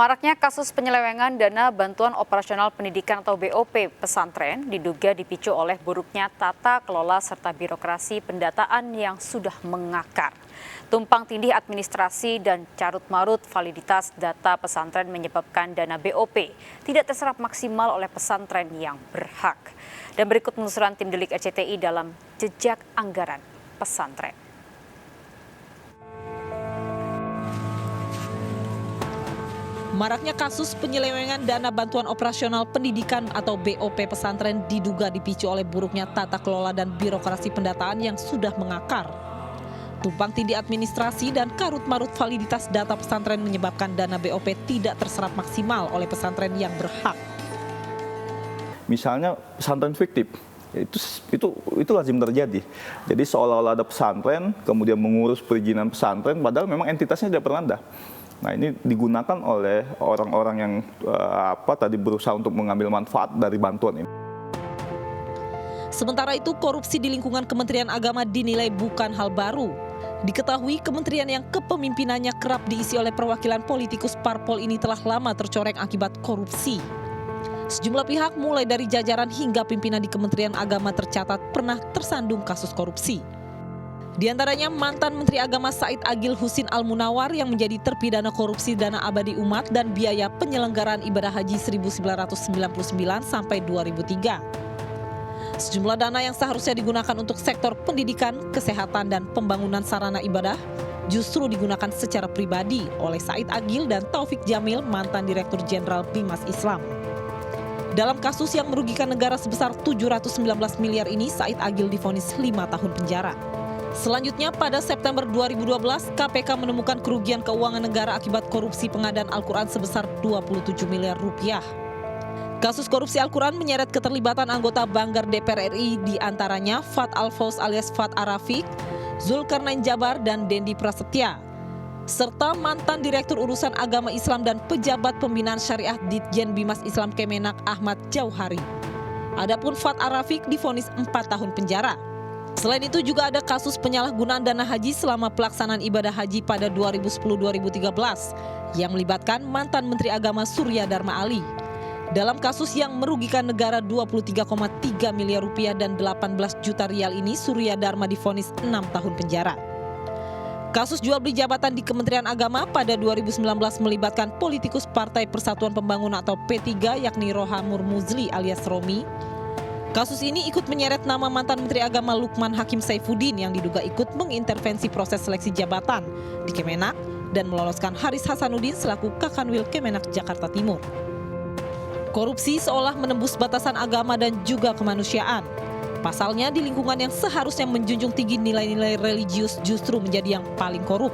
Maraknya kasus penyelewengan dana bantuan operasional pendidikan atau BOP pesantren diduga dipicu oleh buruknya tata kelola serta birokrasi pendataan yang sudah mengakar. Tumpang tindih administrasi dan carut-marut validitas data pesantren menyebabkan dana BOP tidak terserap maksimal oleh pesantren yang berhak. Dan berikut penelusuran tim Delik RCTI dalam jejak anggaran pesantren. Maraknya kasus penyelewengan dana bantuan operasional pendidikan atau BOP pesantren diduga dipicu oleh buruknya tata kelola dan birokrasi pendataan yang sudah mengakar. Tumpang tindih administrasi dan karut-marut validitas data pesantren menyebabkan dana BOP tidak terserap maksimal oleh pesantren yang berhak. Misalnya pesantren fiktif, itu lazim terjadi. Jadi seolah-olah ada pesantren, kemudian mengurus perizinan pesantren, padahal memang entitasnya tidak pernah ada. Nah, ini digunakan oleh orang-orang yang tadi berusaha untuk mengambil manfaat dari bantuan ini. Sementara itu, korupsi di lingkungan Kementerian Agama dinilai bukan hal baru. Diketahui kementerian yang kepemimpinannya kerap diisi oleh perwakilan politikus parpol ini telah lama tercoreng akibat korupsi. Sejumlah pihak mulai dari jajaran hingga pimpinan di Kementerian Agama tercatat pernah tersandung kasus korupsi. Di antaranya mantan Menteri Agama Said Agil Husin Al-Munawar yang menjadi terpidana korupsi dana abadi umat dan biaya penyelenggaraan ibadah haji 1999 sampai 2003. Sejumlah dana yang seharusnya digunakan untuk sektor pendidikan, kesehatan, dan pembangunan sarana ibadah justru digunakan secara pribadi oleh Said Agil dan Taufik Jamil, mantan Direktur Jenderal Bimas Islam. Dalam kasus yang merugikan negara sebesar 719 miliar ini, Said Agil divonis 5 tahun penjara. Selanjutnya, pada September 2012, KPK menemukan kerugian keuangan negara akibat korupsi pengadaan Al-Quran sebesar 27 miliar rupiah. Kasus korupsi Al-Quran menyeret keterlibatan anggota Banggar DPR RI di antaranya Fat Al-Faus alias Fat Arafik, Zulkarnain Jabar, dan Dendi Prasetya, serta mantan Direktur Urusan Agama Islam dan Pejabat Pembinaan Syariah Ditjen Bimas Islam Kemenak Ahmad Jauhari. Adapun Fat Arafik divonis 4 tahun penjara. Selain itu juga ada kasus penyalahgunaan dana haji selama pelaksanaan ibadah haji pada 2010-2013 yang melibatkan mantan Menteri Agama Surya Dharma Ali. Dalam kasus yang merugikan negara 23,3 miliar rupiah dan 18 juta rial ini, Surya Dharma divonis 6 tahun penjara. Kasus jual beli jabatan di Kementerian Agama pada 2019 melibatkan politikus Partai Persatuan Pembangunan atau P3 yakni Rohamur Muzli alias Romi. Kasus ini ikut menyeret nama mantan Menteri Agama Lukman Hakim Saifuddin yang diduga ikut mengintervensi proses seleksi jabatan di Kemenak dan meloloskan Haris Hasanuddin selaku Kakanwil Kemenak Jakarta Timur. Korupsi seolah menembus batasan agama dan juga kemanusiaan. Pasalnya di lingkungan yang seharusnya menjunjung tinggi nilai-nilai religius justru menjadi yang paling korup.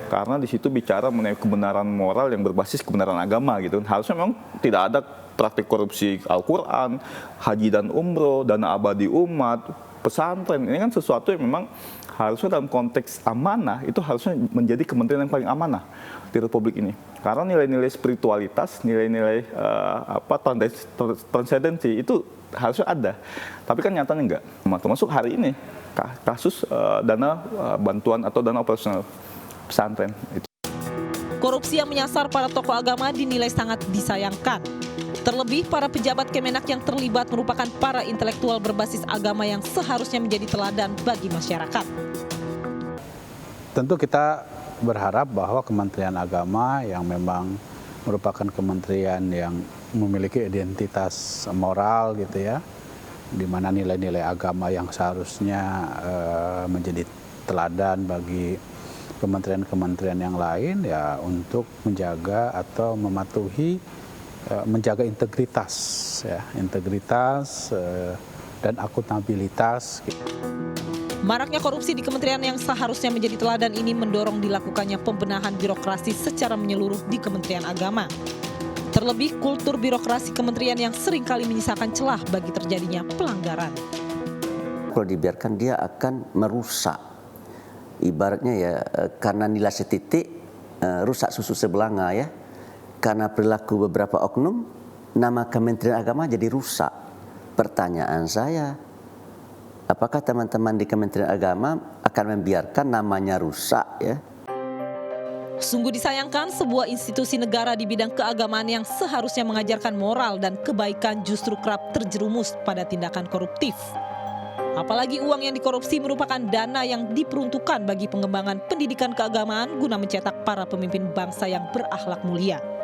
Karena di situ bicara mengenai kebenaran moral yang berbasis kebenaran agama gitu. Harusnya memang tidak ada praktik korupsi Al-Quran, haji dan umroh, dana abadi umat, pesantren. Ini kan sesuatu yang memang harusnya dalam konteks amanah itu harusnya menjadi kementerian yang paling amanah di Republik ini. Karena nilai-nilai spiritualitas, nilai-nilai transendensi itu harusnya ada. Tapi kan nyatanya enggak. Termasuk hari ini kasus dana bantuan atau dana operasional pesantren. Korupsi yang menyasar para tokoh agama dinilai sangat disayangkan. Terlebih para pejabat Kemenak yang terlibat merupakan para intelektual berbasis agama yang seharusnya menjadi teladan bagi masyarakat. Tentu kita berharap bahwa Kementerian Agama yang memang merupakan kementerian yang memiliki identitas moral gitu ya, di mana nilai-nilai agama yang seharusnya menjadi teladan bagi kementerian-kementerian yang lain ya untuk menjaga atau mematuhi menjaga integritas dan akuntabilitas. Maraknya korupsi di kementerian yang seharusnya menjadi teladan ini mendorong dilakukannya pembenahan birokrasi secara menyeluruh di Kementerian Agama. Terlebih kultur birokrasi kementerian yang seringkali menyisakan celah bagi terjadinya pelanggaran. Kalau dibiarkan dia akan merusak. Ibaratnya ya karena nilai setitik rusak susu sebelanga ya. Karena perilaku beberapa oknum, nama Kementerian Agama jadi rusak. Pertanyaan saya, apakah teman-teman di Kementerian Agama akan membiarkan namanya rusak ya? Sungguh disayangkan sebuah institusi negara di bidang keagamaan yang seharusnya mengajarkan moral dan kebaikan justru kerap terjerumus pada tindakan koruptif. Apalagi uang yang dikorupsi merupakan dana yang diperuntukkan bagi pengembangan pendidikan keagamaan guna mencetak para pemimpin bangsa yang berakhlak mulia.